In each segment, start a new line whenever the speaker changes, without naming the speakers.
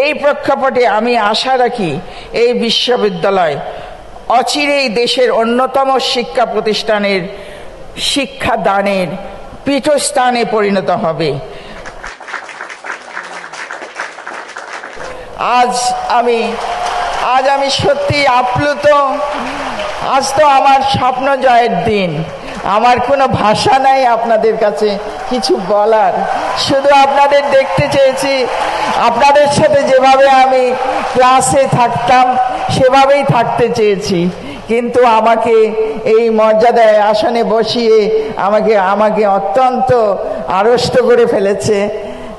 এই প্রেক্ষাপটে আমি আশা রাখি এই বিশ্ববিদ্যালয় অচিরেই দেশের অন্যতম শিক্ষা প্রতিষ্ঠানের শিক্ষাদানের পীঠস্থানে পরিণত হবে। আজ আমি সত্যি আপ্লুত। আজ তো আমার স্বপ্ন জয়ের দিন। আমার কোনো ভাষা নাই আপনাদের কাছে কিছু বলার, শুধু আপনাদের দেখতে চেয়েছি। আপনাদের সাথে যেভাবে আমি ক্লাসে থাকতাম সেভাবেই থাকতে চেয়েছি, কিন্তু আমাকে এই মর্যাদায় আসনে বসিয়ে আমাকে অত্যন্ত আড়ষ্ট করে ফেলেছে।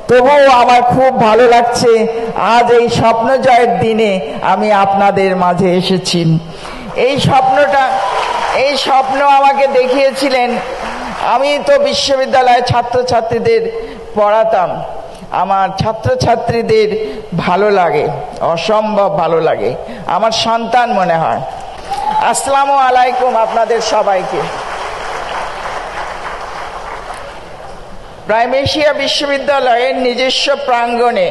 তবুও আমার খুব ভালো লাগছে আজ এই স্বপ্ন জয়ের দিনে আমি আপনাদের মাঝে এসেছি। এই স্বপ্ন আমাকে দেখিয়েছিলেন। আমি তো বিশ্ববিদ্যালয়ে ছাত্রছাত্রীদের পড়াতাম। আমার ছাত্রছাত্রীদের ভালো লাগে, অসম্ভব ভালো লাগে, আমার সন্তান মনে হয়। আসসালামু আলাইকুম আপনাদের সবাইকে। প্রাইমেশিয়া বিশ্ববিদ্যালয়ের নিজস্ব প্রাঙ্গণে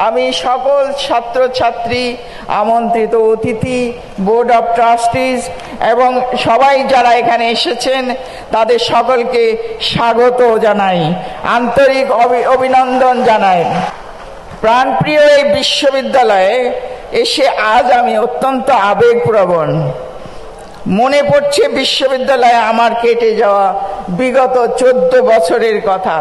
আমি সকল ছাত্রছাত্রী, আমন্ত্রিত অতিথি, বোর্ড অব ট্রাস্টিজ এবং সবাই যারা এখানে এসেছেন তাদের সকলকে স্বাগত জানাই, আন্তরিক অভিনন্দন জানাই। প্রাণপ্রিয় এই বিশ্ববিদ্যালয়ে এসে আজ আমি অত্যন্ত আবেগপ্রবণ। মনে পড়ছে বিশ্ববিদ্যালয়ে আমার কেটে যাওয়া বিগত 14 বছরের কথা।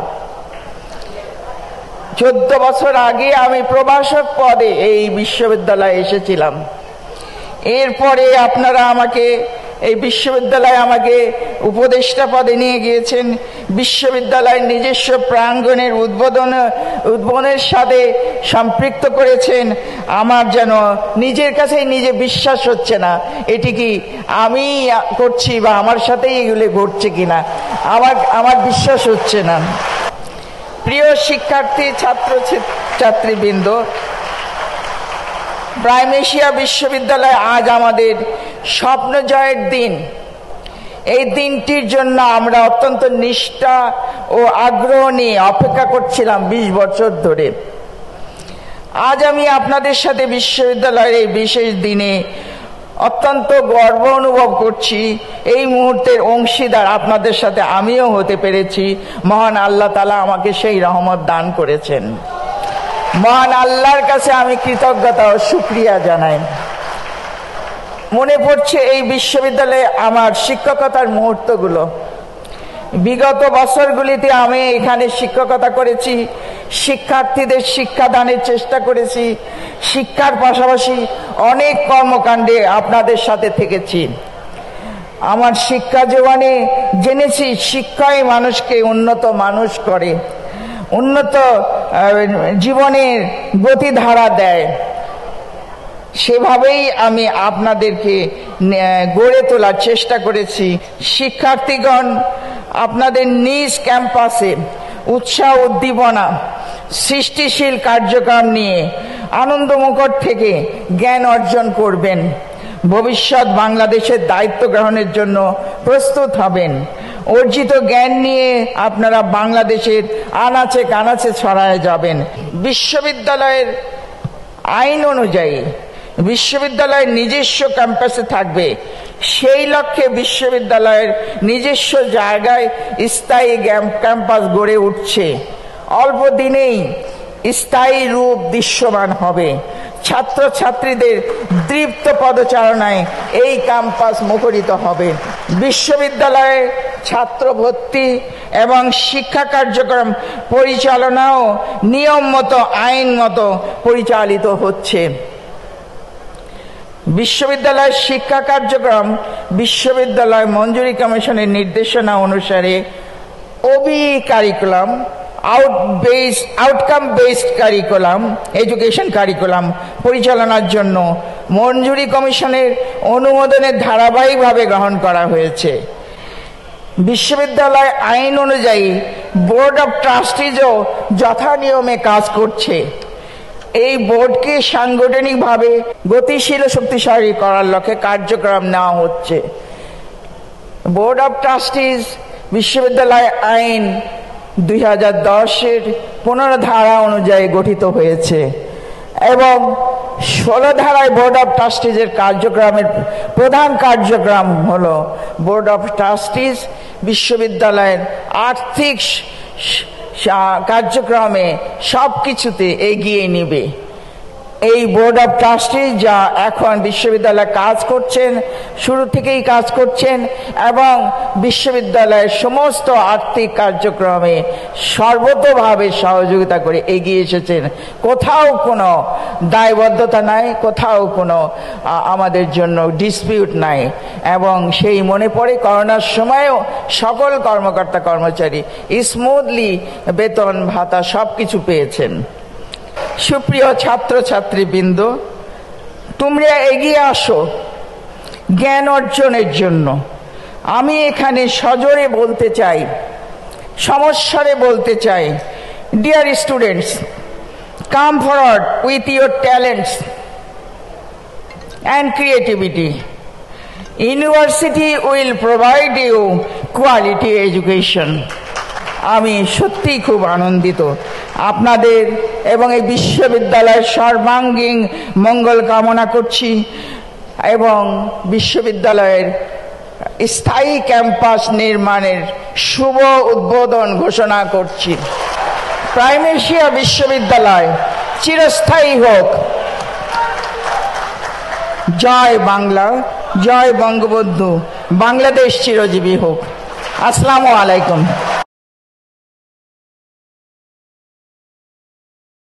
14 বছর আগে আমি প্রভাষক পদে এই বিশ্ববিদ্যালয়ে এসেছিলাম। এরপরে আপনারা এই বিশ্ববিদ্যালয়ে আমাকে উপদেষ্টা পদে নিয়ে গিয়েছেন। বিশ্ববিদ্যালয়ের নিজস্ব প্রাঙ্গণের উদ্বোধনের সাথে সম্পৃক্ত করেছেন। আমার যেন নিজের কাছেই নিজে বিশ্বাস হচ্ছে না, এটি কি আমি করছি বা আমার সাথেই এগুলো ঘটছে কিনা, আমার বিশ্বাস হচ্ছে না। প্রিয় শিক্ষার্থী, ছাত্রছাত্রীবৃন্দ, প্রাইমেশিয়া বিশ্ববিদ্যালয় আজ আমাদের স্বপ্ন জয়ের দিন। এই দিনটির জন্য আমরা অত্যন্ত নিষ্ঠা ও আগ্রহ নিয়ে অপেক্ষা করছিলাম 20 বছর ধরে। আজ আমি আপনাদের সাথে বিশ্ববিদ্যালয়ের এই বিশেষ দিনে অত্যন্ত গর্ব অনুভব করছি। এই মুহূর্তের অংশীদার আপনাদের সাথে আমিও হতে পেরেছি। মহান আল্লাহ তাআলা আমাকে সেই রহমত দান করেছেন। মহান আল্লাহর কাছে আমি কৃতজ্ঞতা ও শুকরিয়া জানাই। মনে পড়ছে এই বিশ্ববিদ্যালয়ে আমার শিক্ষকতার মুহূর্তগুলো। বিগত বছরগুলিতে আমি এখানে শিক্ষকতা করেছি, শিক্ষার্থীদের শিক্ষাদানের চেষ্টা করেছি, শিক্ষার পাশাপাশি অনেক কর্মকাণ্ডে আপনাদের সাথে থেকেছি। আমার শিক্ষা জীবনে জেনেছি শিক্ষাই মানুষকে উন্নত মানুষ করে, উন্নত জীবনের গতিধারা দেয়। সেভাবেই আমি আপনাদেরকে গড়ে তোলার চেষ্টা করেছি। শিক্ষার্থীগণ আপনাদের নিজ ক্যাম্পাসে উৎসাহ, উদ্দীপনা, সৃষ্টিশীল কার্যক্রম নিয়ে আনন্দমুখর থেকে জ্ঞান অর্জন করবেন। ভবিষ্যৎ বাংলাদেশের দায়িত্ব গ্রহণের জন্য প্রস্তুত হবেন। অর্জিত জ্ঞান নিয়ে আপনারা বাংলাদেশের আনাচে কানাচে ছড়ায় যাবেন। বিশ্ববিদ্যালয়ের আইন অনুযায়ী বিশ্ববিদ্যালয়ের নিজস্ব ক্যাম্পাসে থাকবে। সেই লক্ষ্যে বিশ্ববিদ্যালয়ের নিজস্ব জায়গায় স্থায়ী ক্যাম্পাস গড়ে উঠছে। অল্প দিনেই স্থায়ী রূপ দৃশ্যমান হবে। ছাত্রছাত্রীদের দৃপ্ত পদচারণায় এই ক্যাম্পাস মুখরিত হবে। বিশ্ববিদ্যালয়ে ছাত্র ভর্তি এবং শিক্ষা কার্যক্রম পরিচালনাও নিয়ম মতো, আইন মতো পরিচালিত হচ্ছে। বিশ্ববিদ্যালয়ের শিক্ষা কার্যক্রম বিশ্ববিদ্যালয় মঞ্জুরি কমিশনের নির্দেশনা অনুসারে OB curriculum, outcome based curriculum, education curriculum পরিচালনার জন্য মঞ্জুরি কমিশনের অনুমোদনের ধারাবাহিকভাবে গ্রহণ করা হয়েছে। বিশ্ববিদ্যালয় আইন অনুযায়ী বোর্ড অব ট্রাস্টিজও যথানিয়মে কাজ করছে। এই বোর্ডকে সাংগঠনিকভাবে গতিশীল ও শক্তিশালী করার লক্ষ্যে কার্যক্রম নেওয়া হচ্ছে। বোর্ড অব ট্রাস্টিজ বিশ্ববিদ্যালয় আইন 2010-এর 15 ধারা অনুযায়ী গঠিত হয়েছে এবং 16 ধারায় বোর্ড অফ ট্রাস্টিজের কার্যক্রমের প্রধান কার্যক্রম হলো বোর্ড অফ ট্রাস্টিজ বিশ্ববিদ্যালয়ের আর্থিক কার্যক্রমে সব কিছুতে এগিয়ে নেবে। এই বোর্ড অফ ট্রাস্টিজ যা এখন বিশ্ববিদ্যালয়ে কাজ করছেন, শুরু থেকেই কাজ করছেন এবং বিশ্ববিদ্যালয়ের সমস্ত আর্থিক কার্যক্রমে সর্বতোভাবে সহযোগিতা করে এগিয়ে এসেছেন। কোথাও কোনো দায়বদ্ধতা নাই, কোথাও কোনো আমাদের জন্য ডিসপিউট নাই। এবং সেই মনে পড়ে করোনার সময়ও সকল কর্মকর্তা কর্মচারী স্মুথলি বেতন ভাতা সব কিছু পেয়েছেন। সুপ্রিয় ছাত্রছাত্রীবৃন্দ, তোমরা এগিয়ে আসো জ্ঞান অর্জনের জন্য। আমি এখানে সজোরে বলতে চাই, সমস্বরে বলতে চাই, dear students, come forward with your talents and creativity. University will provide you quality education. আমি সত্যিই খুব আনন্দিত আপনাদের এবং এই বিশ্ববিদ্যালয়ের সর্বাঙ্গীন মঙ্গল কামনা করছি এবং বিশ্ববিদ্যালয়ের স্থায়ী ক্যাম্পাস নির্মাণের শুভ উদ্বোধন ঘোষণা করছি। প্রাইম এশিয়া বিশ্ববিদ্যালয় চিরস্থায়ী হোক। জয় বাংলা, জয় বঙ্গবন্ধু, বাংলাদেশ চিরজীবী হোক। আসসালামু আলাইকুম।